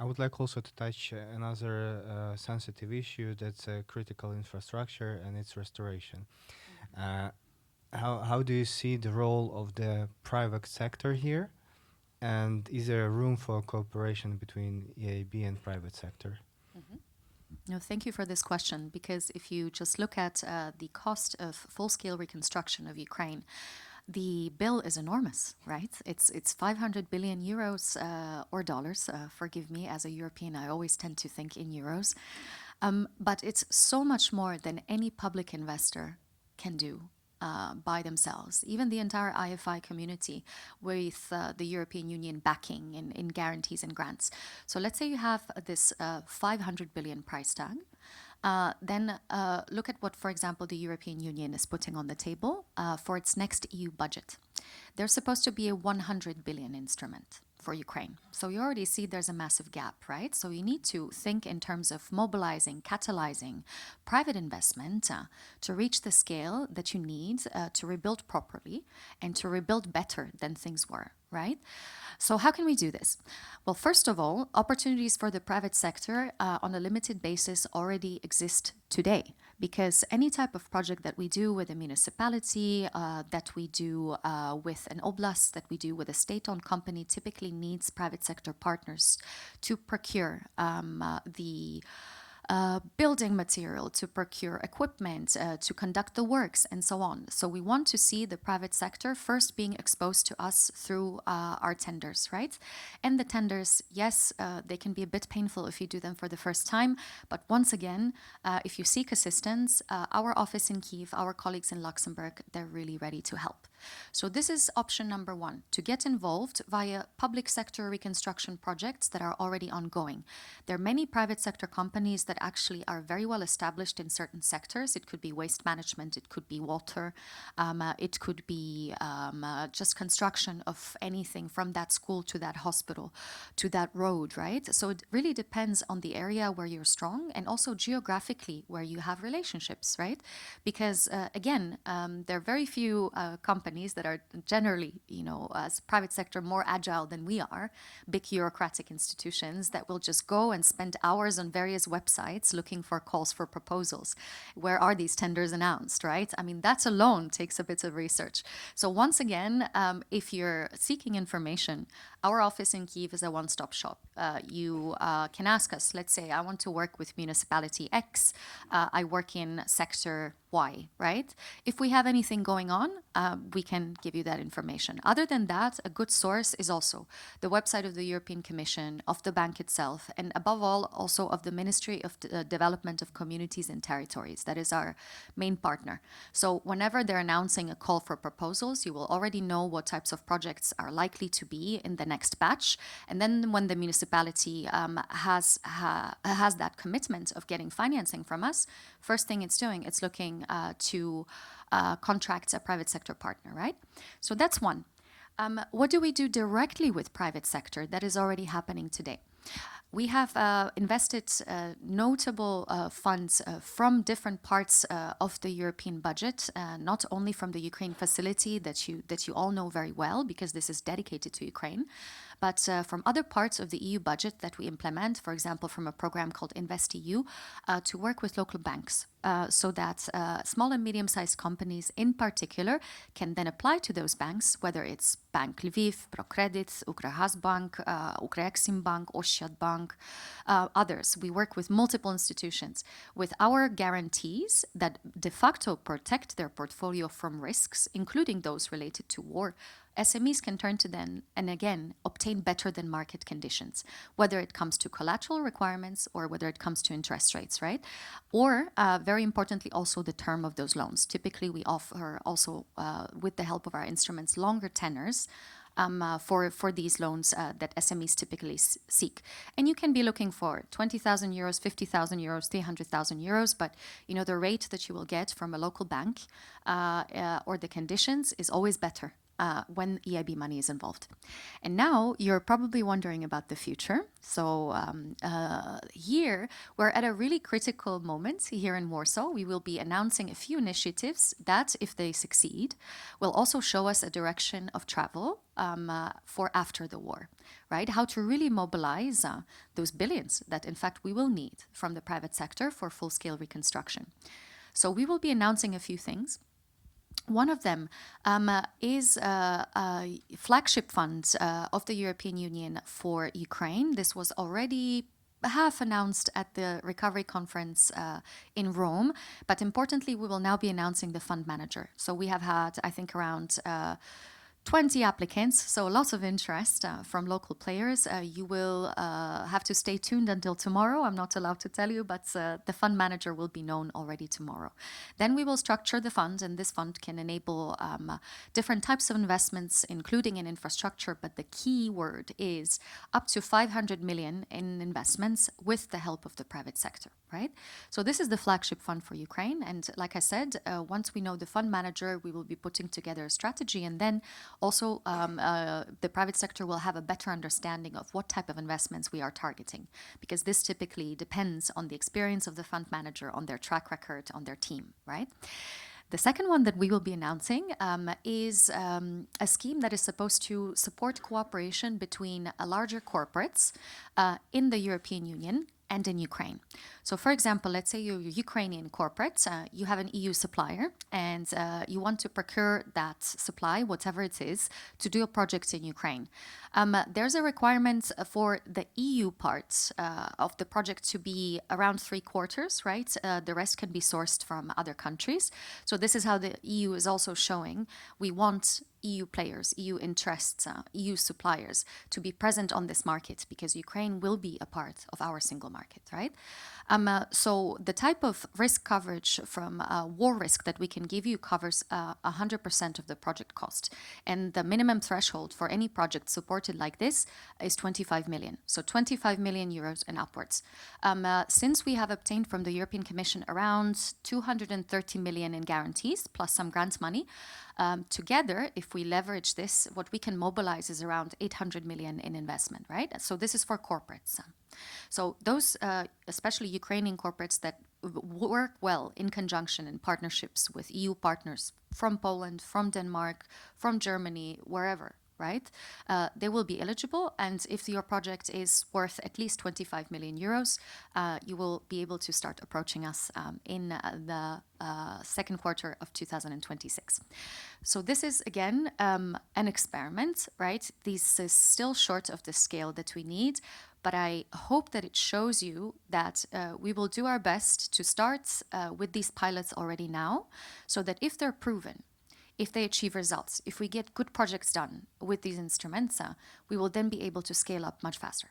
would like also to touch another sensitive issue, that's critical infrastructure and its restoration. Uh, how do you see the role of the private sector here? And is there room for cooperation between EIB and private sector? No, thank you for this question, because if you just look at the cost of full-scale reconstruction of Ukraine, the bill is enormous, right? It's 500 billion euros or dollars. Forgive me, as a European, I always tend to think in euros. But it's so much more than any public investor can do by themselves. Even the entire IFI community with the European Union backing in guarantees and grants. So let's say you have this 500 billion price tag. Then look at what, for example, the European Union is putting on the table for its next EU budget. There's supposed to be a 100 billion instrument for Ukraine. So you already see there's a massive gap, right? So you need to think in terms of mobilizing, catalyzing private investment to reach the scale that you need to rebuild properly and to rebuild better than things were, right? So how can we do this? Well, first of all, opportunities for the private sector on a limited basis already exist today, because any type of project that we do with a municipality, that we do with an oblast, that we do with a state-owned company, typically needs private sector partners to procure the building material, to procure equipment, to conduct the works, and so on. So we want to see the private sector first being exposed to us through our tenders, right? And the tenders, yes, they can be a bit painful if you do them for the first time. But once again, if you seek assistance, our office in Kyiv, our colleagues in Luxembourg, they're really ready to help. So this is option number one, to get involved via public sector reconstruction projects that are already ongoing. There are many private sector companies that actually are very well established in certain sectors. It could be waste management, it could be water, it could be just construction of anything from that school to that hospital to that road, right? So it really depends on the area where you're strong and also geographically where you have relationships, right? Because again, there are very few companies that are generally, as private sector, more agile than we are, big bureaucratic institutions that will just go and spend hours on various websites looking for calls for proposals. Where are these tenders announced, right? I mean, that alone takes a bit of research. So once again, if you're seeking information, our office in Kyiv is a one-stop shop. You can ask us, let's say, I want to work with municipality X, I work in sector Y, right? If we have anything going on, we can give you that information. Other than that, a good source is also the website of the European Commission, of the bank itself, and above all, also of the Ministry of Development of Communities and Territories. That is our main partner. So whenever they're announcing a call for proposals, you will already know what types of projects are likely to be in the next batch. And then when the municipality has that commitment of getting financing from us, first thing it's doing, it's looking to contract a private sector partner, right? So that's one. What do we do directly with private sector that is already happening today? We have invested notable funds from different parts of the European budget, not only from the Ukraine facility that you all know very well, because this is dedicated to Ukraine, but from other parts of the EU budget that we implement, for example, from a program called InvestEU, to work with local banks, so that small and medium-sized companies in particular can then apply to those banks, whether it's Bank Lviv, ProCredit, Ukrgazbank, Ukreximbank, Ossiatbank, others. We work with multiple institutions with our guarantees that de facto protect their portfolio from risks, including those related to war. SMEs can turn to them and again obtain better than market conditions, whether it comes to collateral requirements or whether it comes to interest rates, right? Or very importantly, also the term of those loans. Typically, we offer also, with the help of our instruments, longer tenors for these loans that SMEs typically seek. And you can be looking for 20,000 euros, 50,000 euros, 300,000 euros, but the rate that you will get from a local bank or the conditions is always better when EIB money is involved. And now you're probably wondering about the future. So here we're at a really critical moment here in Warsaw. We will be announcing a few initiatives that, if they succeed, will also show us a direction of travel for after the war, right? How to really mobilize those billions that, in fact, we will need from the private sector for full-scale reconstruction. So we will be announcing a few things. One of them is a flagship fund of the European Union for Ukraine. This was already half announced at the recovery conference in Rome, but importantly, we will now be announcing the fund manager. So we have had, I think, around 20 applicants, so lots of interest from local players. You will have to stay tuned until tomorrow. I'm not allowed to tell you, but the fund manager will be known already tomorrow. Then we will structure the fund, and this fund can enable different types of investments, including in infrastructure, but the key word is up to 500 million in investments with the help of the private sector, right? So this is the flagship fund for Ukraine, and like I said, once we know the fund manager, we will be putting together a strategy, and then also, the private sector will have a better understanding of what type of investments we are targeting, because this typically depends on the experience of the fund manager, on their track record, on their team, right? The second one that we will be announcing is a scheme that is supposed to support cooperation between larger corporates in the European Union and in Ukraine. So, for example, let's say you're a Ukrainian corporate, you have an EU supplier, and you want to procure that supply, whatever it is, to do a project in Ukraine. There's a requirement for the EU part of the project to be around 3/4, right? The rest can be sourced from other countries. So this is how the EU is also showing we want EU players, EU interests, EU suppliers to be present on this market, because Ukraine will be a part of our single market, right? So the type of risk coverage from war risk that we can give you covers 100% of the project cost. And the minimum threshold for any project supported like this is 25 million. So 25 million euros and upwards. Since we have obtained from the European Commission around 230 million in guarantees, plus some grant money, together, if we leverage this, what we can mobilize is around 800 million in investment, right? So this is for corporates. So those, especially Ukrainian corporates that work well in conjunction in partnerships with EU partners from Poland, from Denmark, from Germany, wherever, right? They will be eligible. And if your project is worth at least 25 million euros, you will be able to start approaching us in the second quarter of 2026. So this is, again, an experiment, right? This is still short of the scale that we need, but I hope that it shows you that we will do our best to start with these pilots already now, so that if they're proven, if they achieve results, if we get good projects done with these instruments, we will then be able to scale up much faster.